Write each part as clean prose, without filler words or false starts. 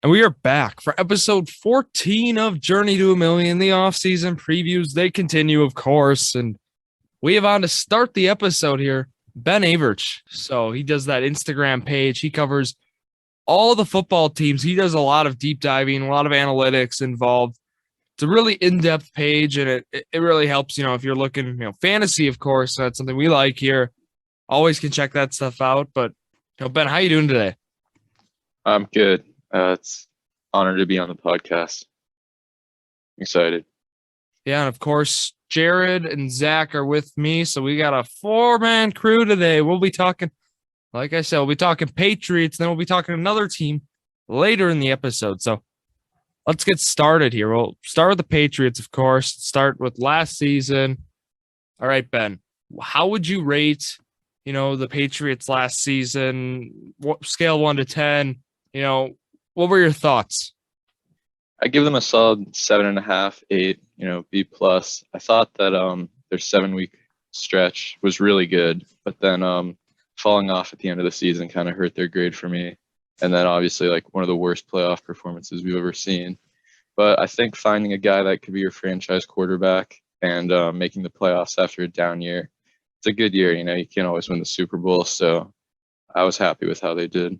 And we are back for episode 14 of Journey to a Million. The offseason previews, they continue, of course. And we have on to start the episode here, Ben Averch. So he does that Instagram page. He covers all the football teams. He does a lot of deep diving, a lot of analytics involved. It's a really in-depth page, and it really helps, if you're looking, fantasy, of course. That's something we like here. Always can check that stuff out. But, Ben, how you doing today? I'm good. It's an honor to be on the podcast. I'm excited. Yeah, and of course, Jared and Zack are with me. So we got a 4-man crew today. We'll be talking, like I said, we'll be talking Patriots, then we'll be talking another team later in the episode. So let's get started here. We'll start with the Patriots, of course. Start with last season. All right, Ben, how would you rate, the Patriots last season? What scale 1 to 10? What were your thoughts? I give them a solid 7.5, 8. B plus. I thought that their 7-week stretch was really good, but then falling off at the end of the season kind of hurt their grade for me. And then obviously like one of the worst playoff performances we've ever seen. But I think finding a guy that could be your franchise quarterback and making the playoffs after a down year, it's a good year. You can't always win the Super Bowl, so I was happy with how they did.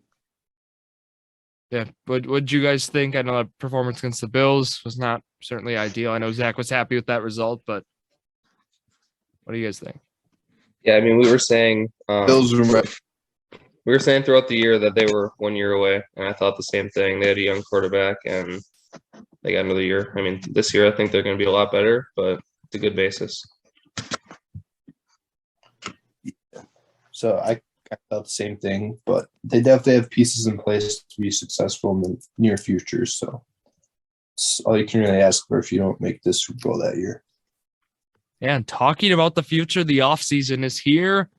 Yeah, what'd you guys think? I know the performance against the Bills was not certainly ideal. I know Zack was happy with that result, but what do you guys think? Yeah, I mean, we were saying Bills were rough. we were saying throughout the year that they were 1 year away, and I thought the same thing. They had a young quarterback, and they got another year. I mean, this year I think they're going to be a lot better, but it's a good basis. So I felt the same thing, but they definitely have pieces in place to be successful in the near future. So it's all you can really ask for if you don't make this Super Bowl that year. And talking about the future, the offseason is here,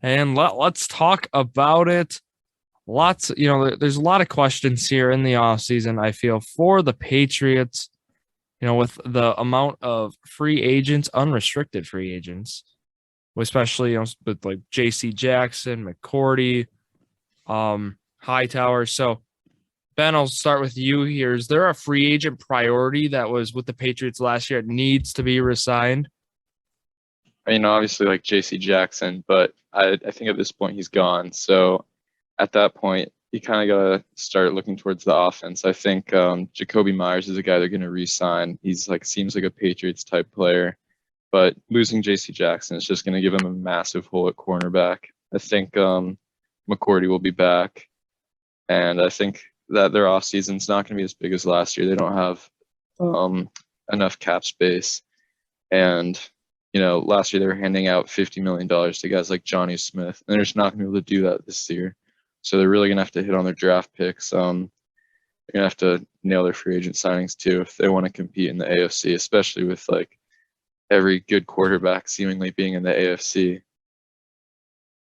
and let's talk about it. There's a lot of questions here in the offseason, I feel, for the Patriots, with the amount of free agents, unrestricted free agents, especially with like J.C. Jackson, McCourty, Hightower. So, Ben, I'll start with you here. Is there a free agent priority that was with the Patriots last year? It needs to be resigned. Obviously like J.C. Jackson, but I think at this point he's gone. So at that point, you kind of got to start looking towards the offense. I think Jacoby Myers is a guy they're going to re-sign. He's seems like a Patriots type player. But losing J.C. Jackson is just going to give him a massive hole at cornerback. I think McCourty will be back. And I think that their offseason is not going to be as big as last year. They don't have enough cap space. And, last year they were handing out $50 million to guys like Johnny Smith. And they're just not going to be able to do that this year. So they're really going to have to hit on their draft picks. They're going to have to nail their free agent signings too if they want to compete in the AFC, especially with every good quarterback seemingly being in the AFC.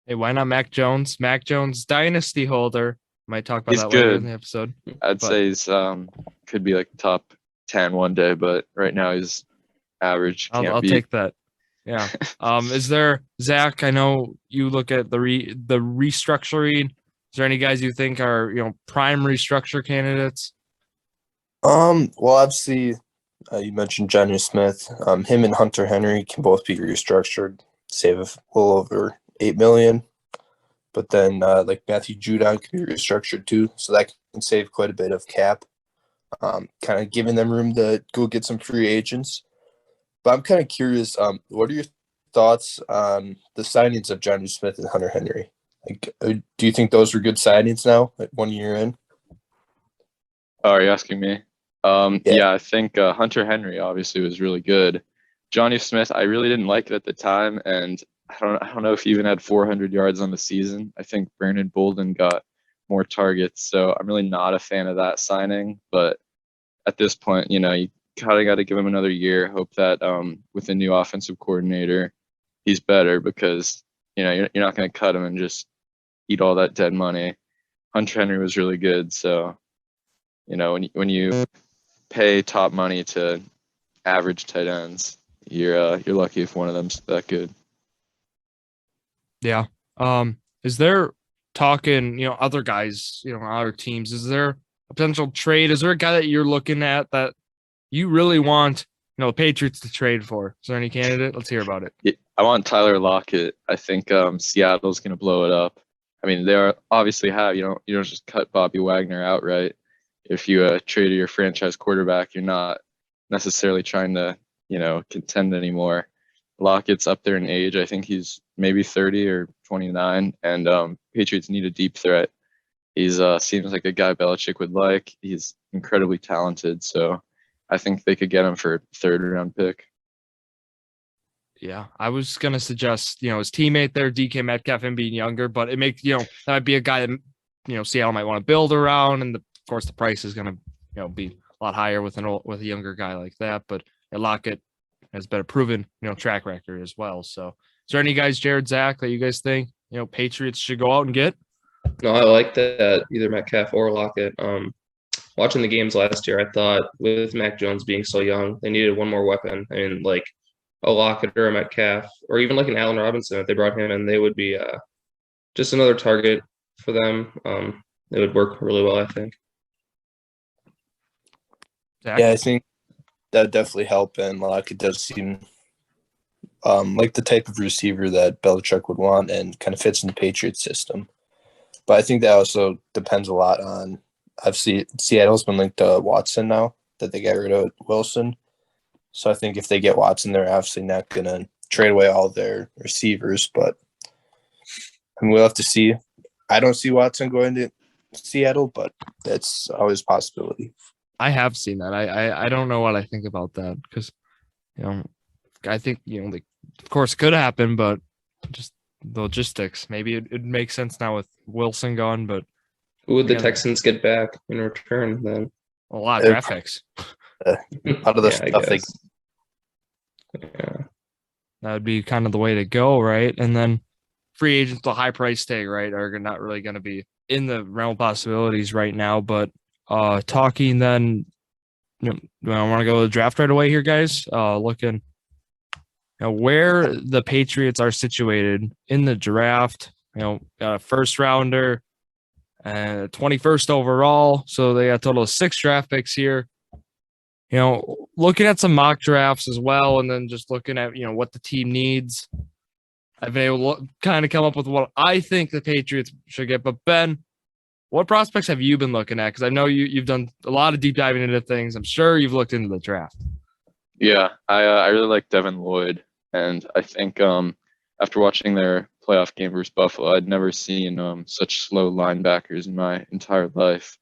Hey, why not Mac Jones? Mac Jones, dynasty holder. Might talk about He's that later good in the episode. I'd say he's could be top 10 one day, but right now he's average. I'll take that. Yeah. Is there, Zack, I know you look at the restructuring. Is there any guys you think are, prime restructure candidates? Well, obviously, you mentioned Johnny Smith. Him and Hunter Henry can both be restructured, save a little over $8 million. But then, Matthew Judon can be restructured too, so that can save quite a bit of cap. Kind of giving them room to go get some free agents. But I'm kind of curious. What are your thoughts on the signings of Johnny Smith and Hunter Henry? Do you think those were good signings now, 1 year in? Oh, are you asking me? Yeah, I think Hunter Henry obviously was really good. Johnny Smith, I really didn't like it at the time, and I don't know if he even had 400 yards on the season. I think Brandon Bolden got more targets, so I'm really not a fan of that signing. But at this point, you kind of got to give him another year. Hope that with a new offensive coordinator, he's better because you're not going to cut him and just eat all that dead money. Hunter Henry was really good, so when you pay top money to average tight ends, you're lucky if one of them's that good. Yeah. Is there talking, other guys, other teams? Is there a potential trade? Is there a guy that you're looking at that you really want, the Patriots to trade for? Is there any candidate? Let's hear about it. Yeah, I want Tyler Lockett. I think Seattle's going to blow it up. I mean, they are obviously have you don't just cut Bobby Wagner outright. If you trade your franchise quarterback, you're not necessarily trying to contend anymore. Lockett's up there in age. I think he's maybe 30 or 29, and Patriots need a deep threat. He's seems like a guy Belichick would like. He's incredibly talented, so I think they could get him for a third-round pick. Yeah, I was gonna suggest, his teammate there, DK Metcalf, him being younger, but it makes that might be a guy that Seattle might want to build around, and of course the price is gonna be a lot higher with a younger guy like that. But Lockett has been a proven track record as well. So, is there any guys, Jared, Zack, that you guys think Patriots should go out and get? No, I like that either Metcalf or Lockett. Watching the games last year, I thought with Mac Jones being so young, they needed one more weapon. I mean, like a Lockett or a Metcalf, or even like an Allen Robinson, if they brought him in, they would be just another target for them. It would work really well, I think. Zack? Yeah, I think that would definitely help, and Lockett does seem like the type of receiver that Belichick would want and kind of fits in the Patriots system. But I think that also depends a lot on – Seattle's been linked to Watson now that they got rid of Wilson. So I think if they get Watson, they're obviously not going to trade away all their receivers. But we'll have to see. I don't see Watson going to Seattle, but that's always a possibility. I have seen that. I don't know what I think about that because, I think, of course it could happen, but just the logistics. Maybe it makes sense now with Wilson gone, but who would the Texans get back in return then? A lot of draft picks. Out of the stuff they that would be kind of the way to go, right? And then free agents, the high price tag, right, are not really going to be in the realm of possibilities right now. But talking then, do I want to go to the draft right away here, guys? Looking where the Patriots are situated in the draft. Got a first rounder and 21st overall, so they got a total of 6 draft picks here. Looking at some mock drafts as well, and then just looking at, what the team needs, I've been able to kind of come up with what I think the Patriots should get. But Ben, what prospects have you been looking at? Because I know you've done a lot of deep diving into things. I'm sure you've looked into the draft. Yeah, I really like Devin Lloyd, and I think after watching their playoff game versus Buffalo, I'd never seen such slow linebackers in my entire life.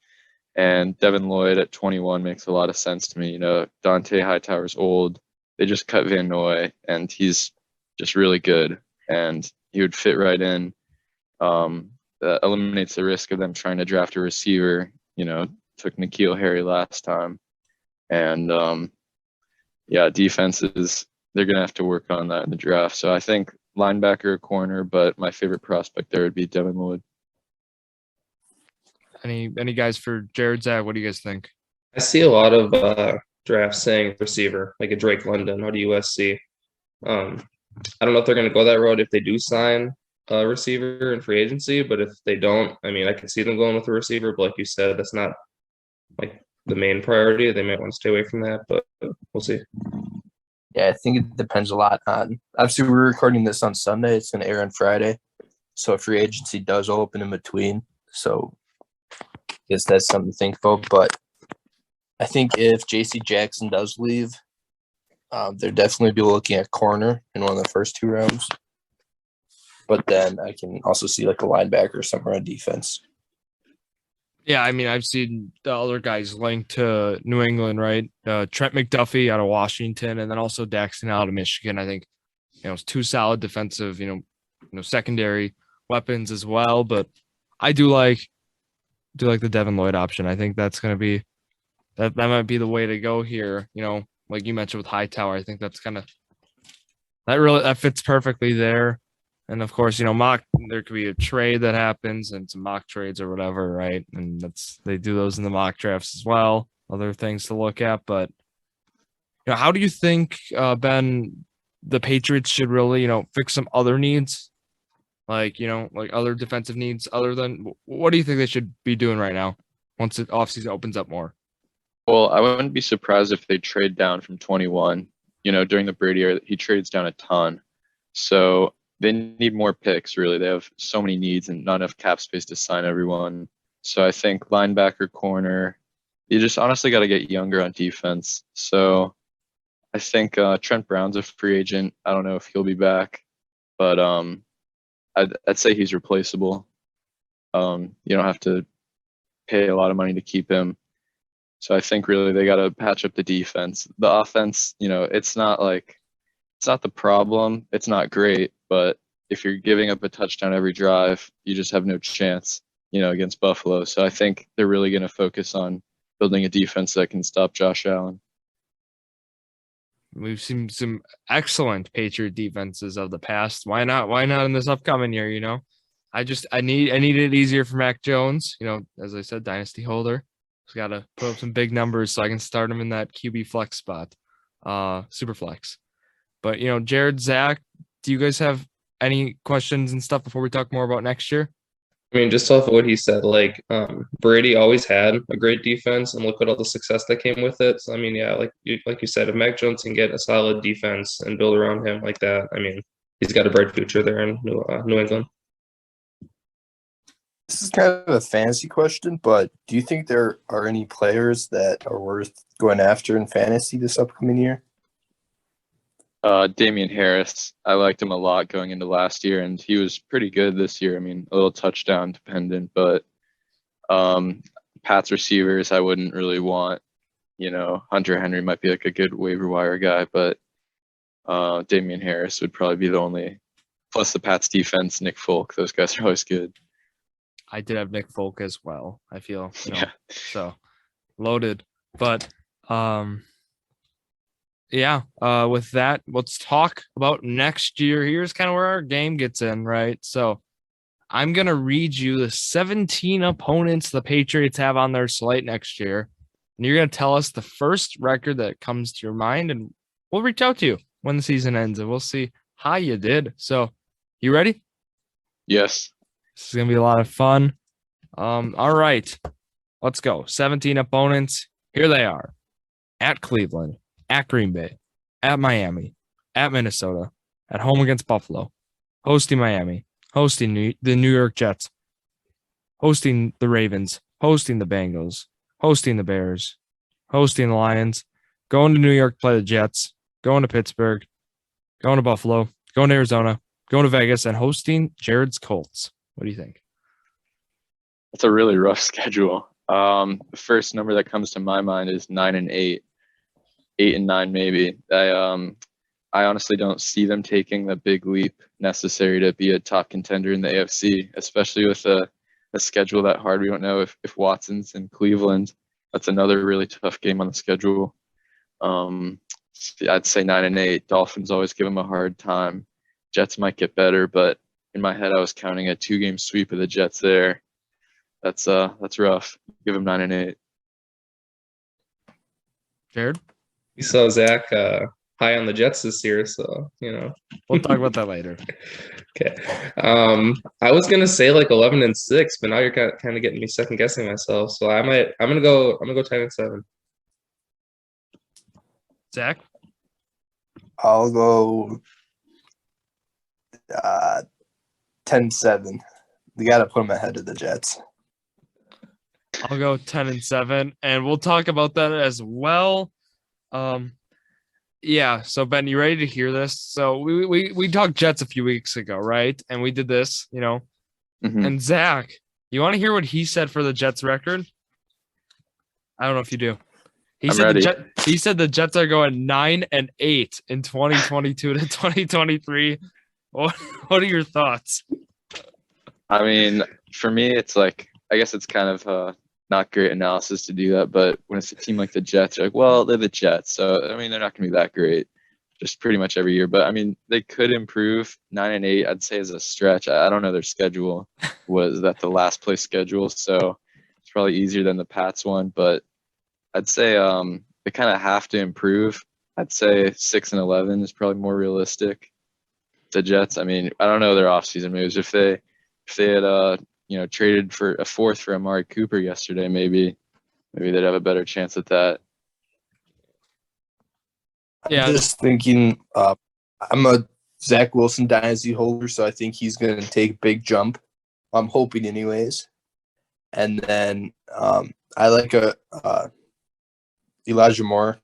And Devin Lloyd at 21 makes a lot of sense to me. Dante Hightower's old. They just cut Van Noy, and he's just really good. And he would fit right in. That eliminates the risk of them trying to draft a receiver. Took N'Keal Harry last time. And, defenses, they're going to have to work on that in the draft. So I think linebacker, corner, but my favorite prospect there would be Devin Lloyd. Any guys for Jared, Zack? What do you guys think? I see a lot of drafts saying receiver, like a Drake London out of USC. I don't know if they're going to go that road if they do sign a receiver in free agency, but if they don't, I can see them going with a receiver. But like you said, that's not like the main priority. They might want to stay away from that, but we'll see. Yeah, I think it depends a lot on – obviously, we're recording this on Sunday. It's going to air on Friday. So free agency does open in between. So I guess that's something to think about. But I think if J.C. Jackson does leave, they'll definitely be looking at corner in one of the first 2 rounds. But then I can also see like a linebacker somewhere on defense. Yeah, I've seen the other guys linked to New England, right? Trent McDuffie out of Washington, and then also Daxton out of Michigan. I think, it's 2 solid defensive, secondary weapons as well. But I do like the Devin Lloyd option. I think that's going to be that might be the way to go here. Like you mentioned with Hightower, I think that's kind of that fits perfectly there. And of course, there could be a trade that happens and some mock trades or whatever, right? And they do those in the mock drafts as well. Other things to look at, but how do you think, Ben, the Patriots should really, fix some other needs, like other defensive needs, other than what do you think they should be doing right now? once the offseason opens up more? Well, I wouldn't be surprised if they trade down from 21. During the Brady era, he trades down a ton. So they need more picks, really. They have so many needs and not enough cap space to sign everyone. So I think linebacker, corner, you just honestly got to get younger on defense. So I think Trent Brown's a free agent. I don't know if he'll be back, but I'd say he's replaceable. You don't have to pay a lot of money to keep him. So I think really they got to patch up the defense. The offense, it's not the problem. It's not great, but if you're giving up a touchdown every drive, you just have no chance, against Buffalo. So I think they're really going to focus on building a defense that can stop Josh Allen. We've seen some excellent Patriot defenses of the past. Why not? Why not in this upcoming year? I need it easier for Mac Jones. As I said, dynasty holder. Just got to put up some big numbers so I can start him in that QB flex spot, super flex. But Jared, Zach, do you guys have any questions and stuff before we talk more about next year? I mean, just off of what he said, Brady always had a great defense, and look at all the success that came with it. So I mean, yeah, like you said, if Mac Jones can get a solid defense and build around him like that, I mean, he's got a bright future there in New England. This is kind of a fantasy question, but do you think there are any players that are worth going after in fantasy this upcoming year? Damian Harris. I liked him a lot going into last year, and he was pretty good this year. I mean, a little touchdown dependent, but Pats receivers I wouldn't really want. Hunter Henry might be like a good waiver wire guy, but Damian Harris would probably be the only. Plus the Pats defense, Nick Folk. Those guys are always good. I did have Nick Folk as well. I feel Yeah. So loaded, but yeah. With that, let's talk about next year. Here's kind of where our game gets in, right? So I'm gonna read you the 17 opponents the Patriots have on their slate next year, and you're gonna tell us the first record that comes to your mind, and we'll reach out to you when the season ends, and we'll see how you did. So, you ready? Yes. This is going to be a lot of fun. All right, let's go. 17 opponents. Here they are. At Cleveland, at Green Bay, at Miami, at Minnesota, at home against Buffalo, hosting Miami, hosting the New York Jets, hosting the Ravens, hosting the Bengals, hosting the Bears, hosting the Lions, going to New York, play the Jets, going to Pittsburgh, going to Buffalo, going to Arizona, going to Vegas, and hosting Jared's Colts. What do you think? It's a really rough schedule. The first number that comes to my mind is 9 and 8, 8 and 9 maybe. I honestly don't see them taking the big leap necessary to be a top contender in the AFC, especially with a schedule that hard. We don't know if Watson's in Cleveland. That's another really tough game on the schedule. I'd say 9 and 8. Dolphins always give them a hard time. Jets might get better, but in my head, I was counting a 2-game sweep of the Jets there. That's rough. Give them 9 and 8. Jared? We saw Zack high on the Jets this year, so We'll talk about that later. Okay. I was gonna say 11 and 6, but now you're kind of getting me second guessing myself. So I'm gonna go 10 and 7. Zach? I'll go 10-7. We got to put them ahead of the Jets. I'll go 10 and 7, and we'll talk about that as well. Yeah. So Ben, you ready to hear this? So we talked Jets a few weeks ago, right? And we did this, Mm-hmm. And Zach, you want to hear what he said for the Jets record? I don't know if you do. He said the Jets are going 9 and 8 in 2022 to 2023. What are your thoughts? I mean, for me, it's I guess it's kind of not great analysis to do that, but when it's a team like the Jets, you're like, well, they're the Jets, so I mean, they're not going to be that great, just pretty much every year. But I mean, they could improve. 9 and 8, I'd say, is a stretch. I don't know their schedule. Was that the last place schedule? So it's probably easier than the Pats one, but I'd say they kind of have to improve. I'd say 6 and 11 is probably more realistic. The Jets, I mean, I don't know their offseason moves. If they had traded for a fourth for Amari Cooper yesterday, maybe they'd have a better chance at that. Yeah. I'm just thinking, I'm a Zach Wilson dynasty holder, so I think he's going to take a big jump. I'm hoping anyways. And then I like Elijah Moore.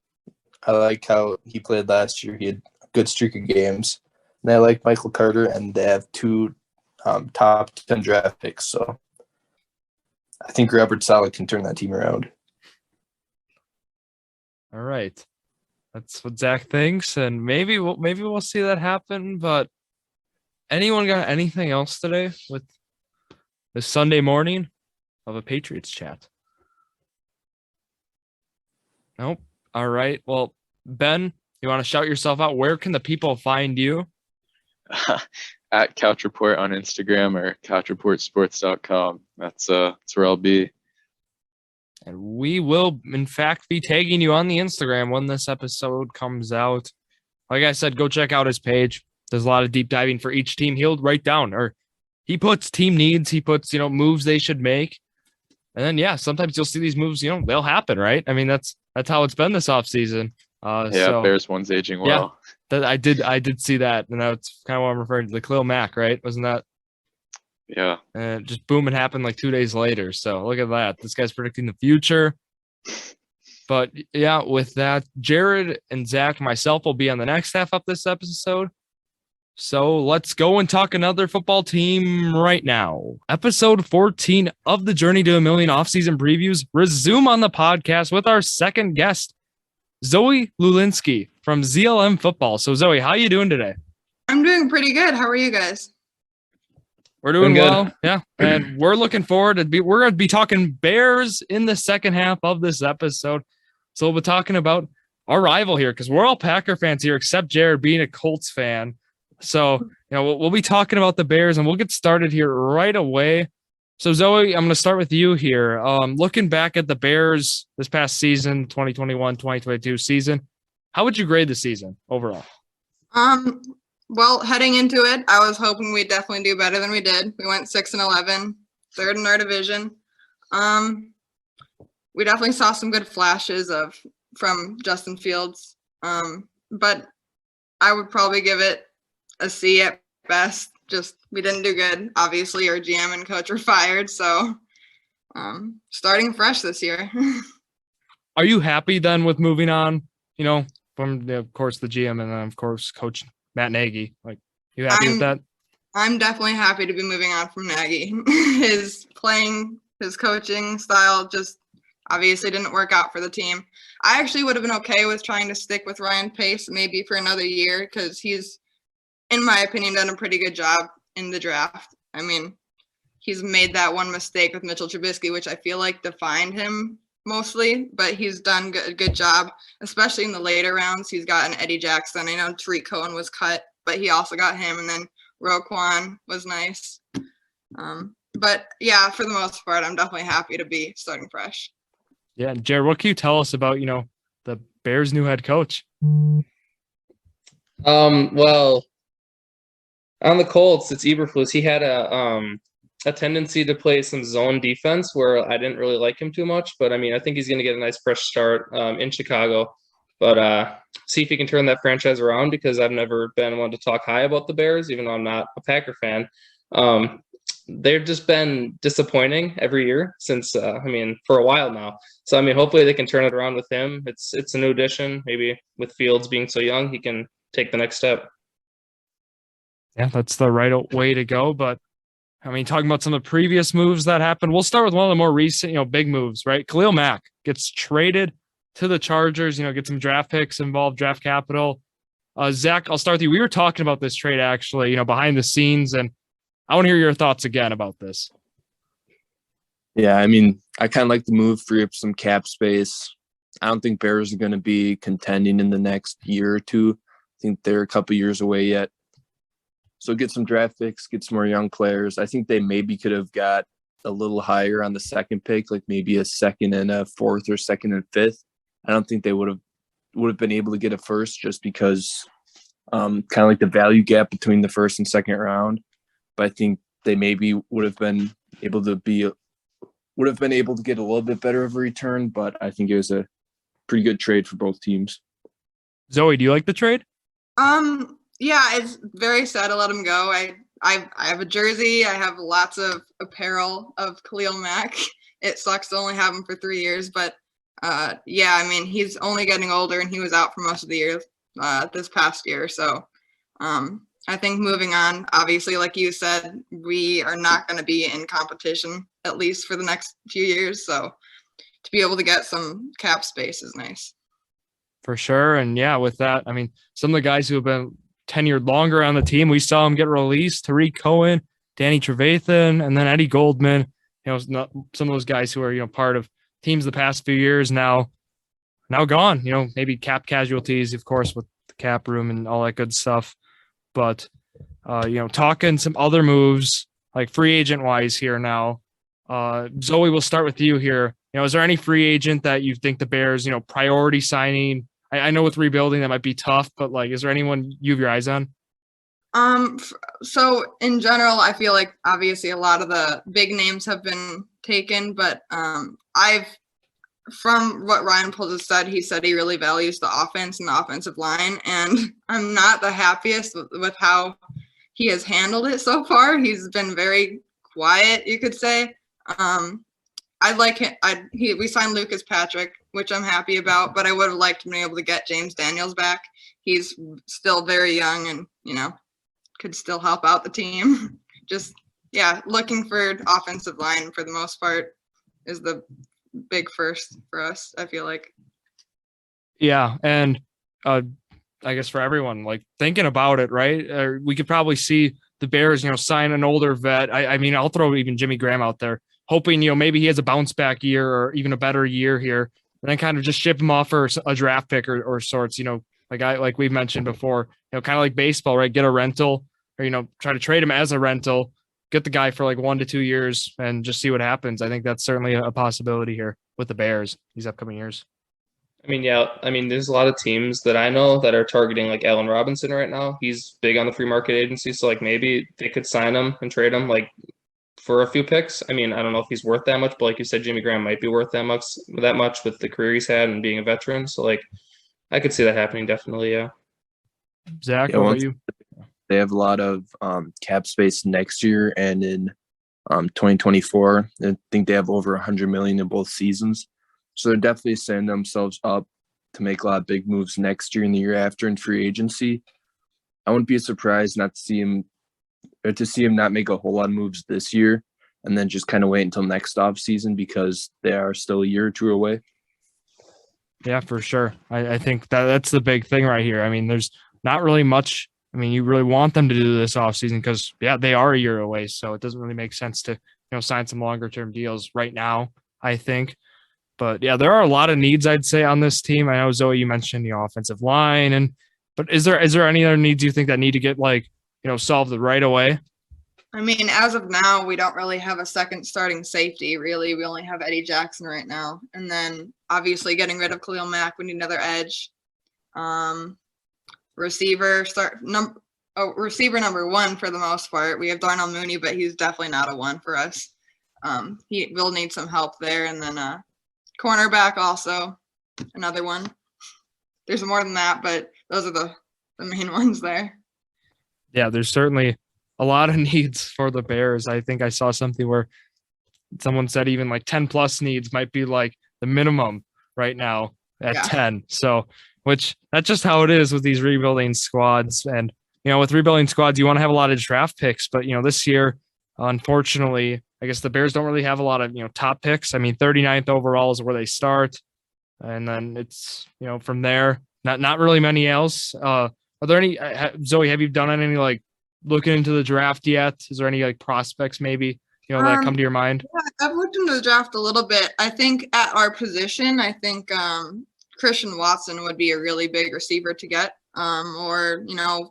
I like how he played last year. He had a good streak of games. And I like Michael Carter, and they have 2 top 10 draft picks. So I think Robert Saleh can turn that team around. All right. That's what Zach thinks, and maybe we'll see that happen. But anyone got anything else today with this Sunday morning of a Patriots chat? Nope. All right. Well, Ben, you want to shout yourself out? Where can the people find you? At Couch Report on Instagram or couchreportsports.com. That's where I'll be. And we will, in fact, be tagging you on the Instagram when this episode comes out. Like I said, go check out his page. There's a lot of deep diving for each team. He'll write down, or he puts team needs. He puts, moves they should make. And then, yeah, sometimes you'll see these moves, they'll happen, right? I mean, that's how it's been this offseason. Bears one's aging well. Yeah, I did see that. And that's kind of what I'm referring to. The Khalil Mack, right? Wasn't that? Yeah. And just boom, it happened like 2 days later. So look at that. This guy's predicting the future. But yeah, with that, Jared and Zach, myself will be on the next half of this episode. So let's go and talk another football team right now. Episode 14 of the Journey to a Million offseason previews resume on the podcast with our second guest, Zoe Lulinski from ZLM Football. So Zoe, how you doing today? I'm doing pretty good. How are you guys? We're doing well. Yeah. And we're looking forward we're going to be talking Bears in the second half of this episode. So we'll be talking about our rival here because we're all Packer fans here, except Jared being a Colts fan. So, we'll be talking about the Bears and we'll get started here right away. So Zoe, I'm going to start with you here. Looking back at the Bears this past season, 2021-2022 season, how would you grade the season overall? Well, heading into it, I was hoping we'd definitely do better than we did. We went 6-11, third in our division. We definitely saw some good flashes from Justin Fields. But I would probably give it a C at best. Just we didn't do good. Obviously, our GM and coach were fired, so starting fresh this year. Are you happy then with moving on? From of course the GM and then of course Coach Matt Nagy. Like, you happy with that? I'm definitely happy to be moving on from Nagy. His coaching style just obviously didn't work out for the team. I actually would have been okay with trying to stick with Ryan Pace maybe for another year because he's, in my opinion, done a pretty good job in the draft. I mean, he's made that one mistake with Mitchell Trubisky, which I feel like defined him mostly, but he's done a good job, especially in the later rounds. He's gotten Eddie Jackson. I know Tariq Cohen was cut, but he also got him, and then Roquan was nice. But yeah, for the most part, I'm definitely happy to be starting fresh. Yeah, Jared, what can you tell us about the Bears' new head coach? Well, on the Colts, it's Eberflus. He had a tendency to play some zone defense where I didn't really like him too much, but I mean, I think he's going to get a nice fresh start in Chicago. But see if he can turn that franchise around because I've never been one to talk high about the Bears, even though I'm not a Packer fan. They've just been disappointing every year since, for a while now. So, hopefully they can turn it around with him. It's a new addition. Maybe with Fields being so young, he can take the next step. Yeah, that's the right way to go. But talking about some of the previous moves that happened, we'll start with one of the more recent, big moves, right? Khalil Mack gets traded to the Chargers, get some draft picks involved, draft capital. Zach, I'll start with you. We were talking about this trade actually, behind the scenes, and I want to hear your thoughts again about this. Yeah, I kind of like the move, free up some cap space. I don't think Bears are going to be contending in the next year or two. I think they're a couple years away yet. So get some draft picks, get some more young players. I think they maybe could have got a little higher on the second pick, like maybe a second and a fourth or second and fifth. I don't think they would have been able to get a first just because kind of like the value gap between the first and second round. But I think they maybe would have been able to get a little bit better of a return, but I think it was a pretty good trade for both teams. Zoe, do you like the trade? Yeah, it's very sad to let him go. I have a jersey. I have lots of apparel of Khalil Mack. It sucks to only have him for 3 years, but yeah, I mean, he's only getting older, and he was out for most of the year this past year. So I think moving on, obviously, like you said, we are not going to be in competition, at least for the next few years. So to be able to get some cap space is nice. For sure. And yeah, with that, I mean, some of the guys who have been tenured longer on the team, we saw them get released. Tariq Cohen, Danny Trevathan, and then Eddie Goldman. You know, some of those guys who are, you know, part of teams the past few years now gone. You know, maybe cap casualties, of course, with the cap room and all that good stuff. But you know, talking some other moves like free agent wise here now. Zoe, we'll start with you here. You know, is there any free agent that you think the Bears, you know, priority signing? I know with rebuilding that might be tough, but like, is there anyone you have your eyes on? So in general, I feel like obviously a lot of the big names have been taken, but from what Ryan Poles has said, he said he really values the offense and the offensive line, and I'm not the happiest with how he has handled it so far. He's been very quiet, you could say. I'd like him. We signed Lucas Patrick, which I'm happy about, but I would have liked to be able to get James Daniels back. He's still very young, and you know, could still help out the team. Just looking for offensive line for the most part is the big first for us, I feel like. Yeah, and I guess for everyone, like thinking about it, right? We could probably see the Bears, you know, sign an older vet. I mean, I'll throw even Jimmy Graham out there, hoping, you know, maybe he has a bounce back year or even a better year here, and then kind of just ship him off for a draft pick or sorts, you know, like we've mentioned before, you know, kind of like baseball, right? Get a rental or, you know, try to trade him as a rental, get the guy for like 1 to 2 years and just see what happens. I think that's certainly a possibility here with the Bears these upcoming years. I mean, yeah, there's a lot of teams that I know that are targeting like Allen Robinson right now. He's big on the free market agency, so like maybe they could sign him and trade him like for a few picks. I mean, I don't know if he's worth that much, but like you said, Jimmy Graham might be worth that much with the career he's had and being a veteran. So like I could see that happening definitely, yeah. Zach, what about you? They have a lot of cap space next year and in 2024. I think they have over $100 million in both seasons. So they're definitely setting themselves up to make a lot of big moves next year and the year after in free agency. I wouldn't be surprised not to see him not make a whole lot of moves this year and then just kind of wait until next offseason because they are still a year or two away. Yeah, for sure. I think that's the big thing right here. I mean, there's not really much. I mean, you really want them to do this offseason because, yeah, they are a year away. So it doesn't really make sense to, you know, sign some longer term deals right now, I think. But yeah, there are a lot of needs, I'd say, on this team. I know, Zoe, you mentioned the offensive line, but is there any other needs you think that need to get, like, you know, solved right away? I mean, as of now, we don't really have a second starting safety, really. We only have Eddie Jackson right now. And then obviously getting rid of Khalil Mack, we need another edge. Receiver number one for the most part. We have Darnell Mooney, but he's definitely not a one for us. He will need some help there. And then cornerback also, another one. There's more than that, but those are the main ones there. Yeah, there's certainly a lot of needs for the Bears. I think I saw something where someone said even like 10 plus needs might be like the minimum right now at 10. So, which that's just how it is with these rebuilding squads. And, you know, with rebuilding squads, you want to have a lot of draft picks, but, you know, this year, unfortunately, I guess the Bears don't really have a lot of, you know, top picks. I mean, 39th overall is where they start. And then it's, you know, from there, not really many else. Are there any, Zoe, have you done any like looking into the draft yet? Is there any like prospects maybe, you know, that come to your mind? Yeah, I've looked into the draft a little bit. I think at our position, Christian Watson would be a really big receiver to get, or, you know,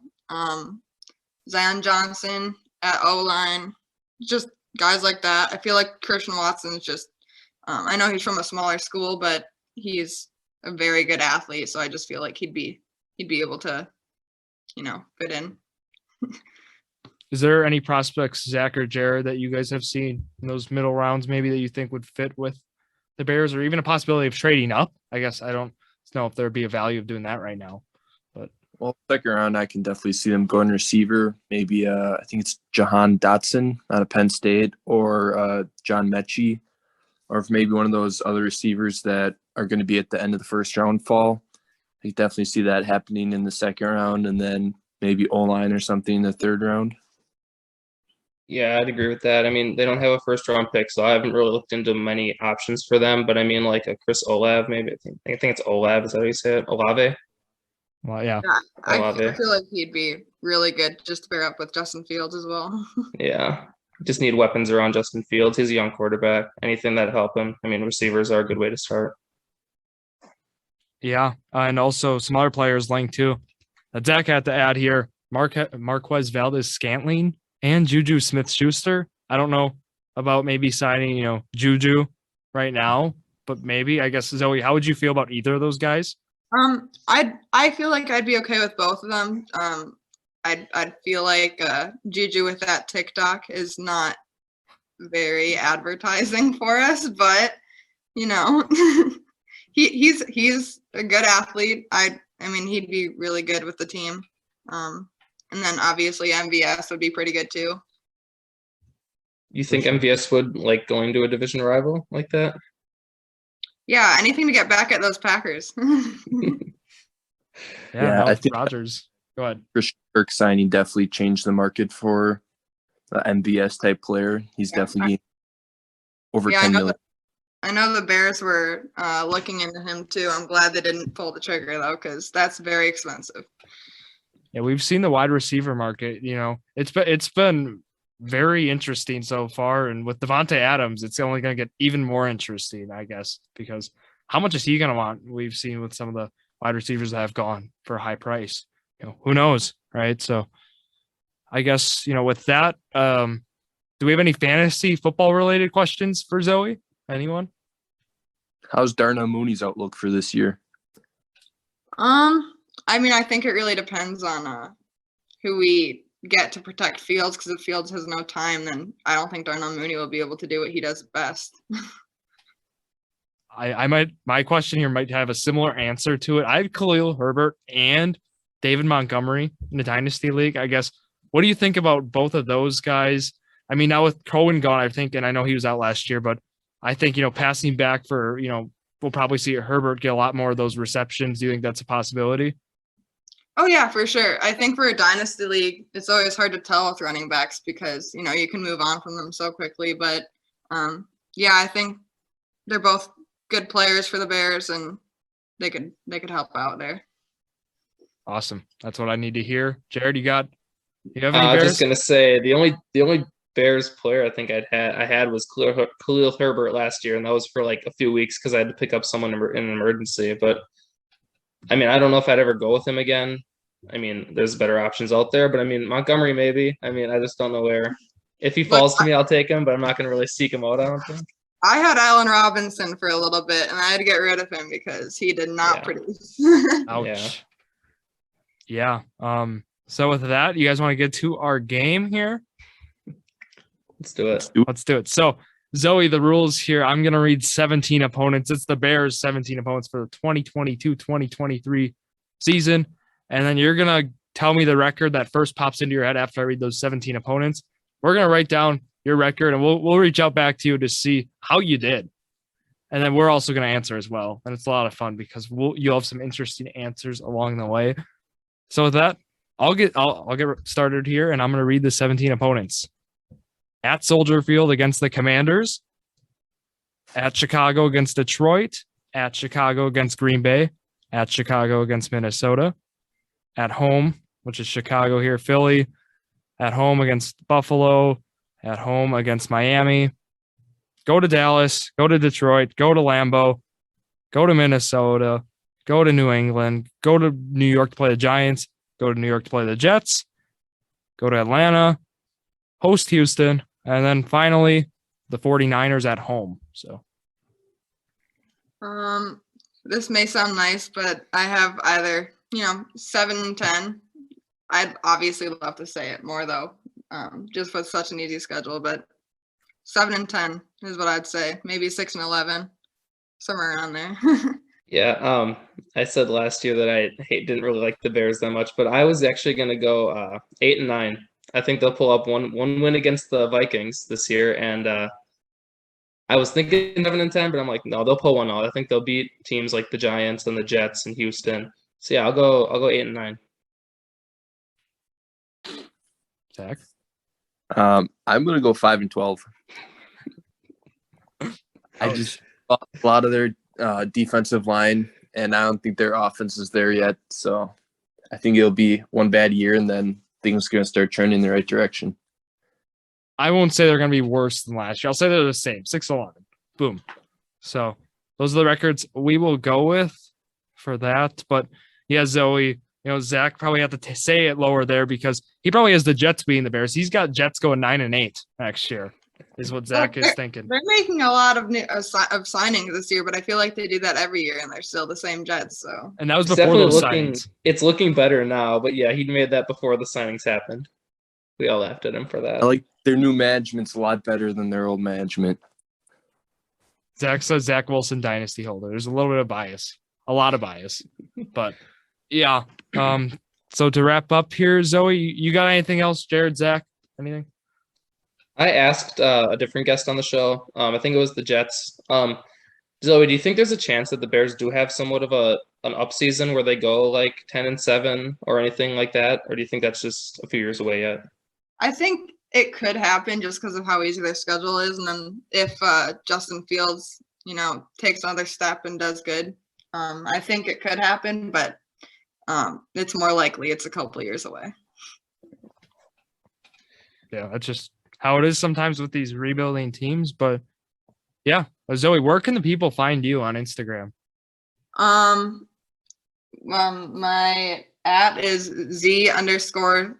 Zion Johnson at O-line, just guys like that. I feel like Christian Watson is just, I know he's from a smaller school, but he's a very good athlete. So I just feel like he'd be able to, you know, fit in. Is there any prospects, Zach or Jared, that you guys have seen in those middle rounds maybe that you think would fit with the Bears, or even a possibility of trading up? I guess I don't know if there'd be a value of doing that right now. But Well, second round, I can definitely see them going receiver. Maybe I think it's Jahan Dotson out of Penn State, or John Mechie, or if maybe one of those other receivers that are going to be at the end of the first round fall. I can definitely see that happening in the second round, and then maybe O-line or something in the third round. Yeah, I'd agree with that. I mean, they don't have a first round pick, so I haven't really looked into many options for them. But I mean, like a Chris Olave, maybe I think it's Olave. Is that how you say it? Olave. well, yeah. Yeah, I Olave. feel like he'd be really good just to pair up with Justin Fields as well. Yeah, just need weapons around Justin Fields. He's a young quarterback. Anything that help him. I mean, receivers are a good way to start. Yeah, and also some other players linked too. Zack had to add here Marquez Valdez-Scantling and Juju Smith-Schuster. I don't know about maybe signing, Juju right now, but maybe. I guess, Zoe, how would you feel about either of those guys? I feel like I'd be okay with both of them. I'd feel like Juju with that TikTok is not very advertising for us, but he's a good athlete. I mean, he'd be really good with the team. And then obviously MVS would be pretty good too. You think MVS would like going to a division rival like that? Yeah, anything to get back at those Packers. Yeah, I think Rodgers. Go ahead. Christian Kirk signing definitely changed the market for an MVS type player. He's definitely over 10 million. I know the Bears were looking into him too. I'm glad they didn't pull the trigger though, because that's very expensive. Yeah, we've seen the wide receiver market. It's been very interesting so far, and with Devontae Adams, it's only going to get even more interesting, I guess, because how much is he going to want? We've seen with some of the wide receivers that have gone for a high price. Who knows, right? So, I guess with that, do we have any fantasy football related questions for Zoe? Anyone? How's Darnell Mooney's outlook for this year? I mean, I think it really depends on who we get to protect Fields, because if Fields has no time, then I don't think Darnell Mooney will be able to do what he does best. My question here might have a similar answer to it. I had Khalil Herbert and David Montgomery in the Dynasty League. I guess, what do you think about both of those guys? I mean, now with Cohen gone, I think, and I know he was out last year, but I think, passing back for, we'll probably see Herbert get a lot more of those receptions. Do you think that's a possibility? Oh, yeah, for sure. I think for a Dynasty League, it's always hard to tell with running backs because, you can move on from them so quickly. But, yeah, I think they're both good players for the Bears, and they could help out there. Awesome. That's what I need to hear. Jared, you have any Bears? I was just gonna say the only Bears player I think I had was Khalil Herbert last year, and that was for like a few weeks because I had to pick up someone in an emergency. But I mean, I don't know if I'd ever go with him again. I mean, there's better options out there, but I mean, Montgomery maybe. I mean, I just don't know where. If he falls to me, I'll take him, but I'm not going to really seek him out, I don't think. I had Allen Robinson for a little bit, and I had to get rid of him because he did not produce. Ouch. Yeah. So with that, you guys want to get to our game here? Let's do it. Let's do it. So, Zoe, the rules here, I'm going to read 17 opponents. It's the Bears' 17 opponents for the 2022-2023 season. And then you're going to tell me the record that first pops into your head after I read those 17 opponents. We're going to write down your record, and we'll reach out back to you to see how you did. And then we're also going to answer as well. And it's a lot of fun because you'll have some interesting answers along the way. So with that, I'll get started here, and I'm going to read the 17 opponents. At Soldier Field against the Commanders. At Chicago against Detroit. At Chicago against Green Bay. At Chicago against Minnesota. At home, which is Chicago here, Philly. At home against Buffalo. At home against Miami. Go to Dallas. Go to Detroit. Go to Lambeau. Go to Minnesota. Go to New England. Go to New York to play the Giants. Go to New York to play the Jets. Go to Atlanta. Host Houston. And then finally, the 49ers at home. So, this may sound nice, but I have either 7 and 10. I'd obviously love to say it more though. just with such an easy schedule. But 7-10 is what I'd say. Maybe 6-11, somewhere around there. Yeah, I said last year that I didn't really like the Bears that much, but I was actually going to go 8-9. I think they'll pull up one win against the Vikings this year, and I was thinking 7-10, but I'm like, no, they'll pull one out. I think they'll beat teams like the Giants and the Jets and Houston. So yeah, I'll go 8-9. Zach? I'm gonna go 5-12. I just a lot of their defensive line, and I don't think their offense is there yet. So I think it'll be one bad year, and then things are gonna start turning in the right direction. I won't say they're going to be worse than last year. I'll say they're the same, 6-11. Boom. So those are the records we will go with for that. But yeah, Zoe, Zach probably have to say it lower there because he probably has the Jets beating the Bears. He's got Jets going 9-8 next year, is what Zach is thinking. They're making a lot of signings this year, but I feel like they do that every year, and they're still the same Jets. So, and that was before those signings. It's looking better now, but yeah, he made that before the signings happened. We all laughed at him for that. I like their new management's a lot better than their old management. Zach says Zach Wilson dynasty holder. There's a little bit of bias, a lot of bias, but yeah. So to wrap up here, Zoe, you got anything else? Jared, Zach, anything? I asked a different guest on the show. I think it was the Jets. Zoe, do you think there's a chance that the Bears do have somewhat of an up season where they go like 10-7 or anything like that? Or do you think that's just a few years away yet? I think it could happen just because of how easy their schedule is. And then if Justin Fields, takes another step and does good, I think it could happen, but it's more likely it's a couple years away. Yeah, that's just how it is sometimes with these rebuilding teams. But yeah, Zoe, where can the people find you on Instagram? My @ is Z_Lulinski.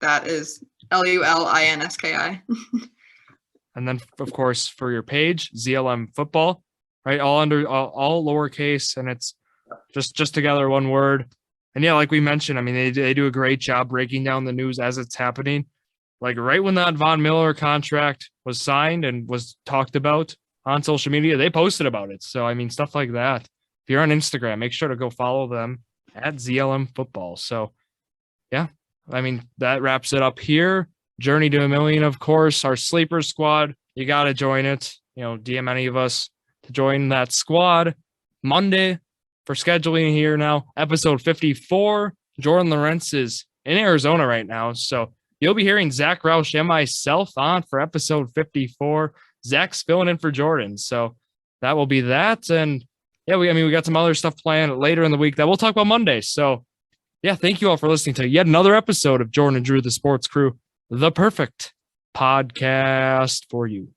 That is Lulinski. And then, of course, for your page, zlmfootball, right? All lowercase, and it's just together one word. And yeah, like we mentioned, I mean, they do a great job breaking down the news as it's happening. Like right when that Von Miller contract was signed and was talked about on social media, they posted about it. So, I mean, stuff like that. If you're on Instagram, make sure to go follow them at zlmfootball. So, yeah, I mean, that wraps it up here. Journey to a Million, of course, our sleeper squad. You got to join it. DM any of us to join that squad. Monday for scheduling here now, episode 54. Jordon Lawrenz is in Arizona right now. So you'll be hearing Zack Roush and myself on for episode 54. Zach's filling in for Jordan. So that will be that. And yeah, we got some other stuff planned later in the week that we'll talk about Monday. So yeah, thank you all for listening to yet another episode of Jordan and Drew, the Sports Crew, the perfect podcast for you.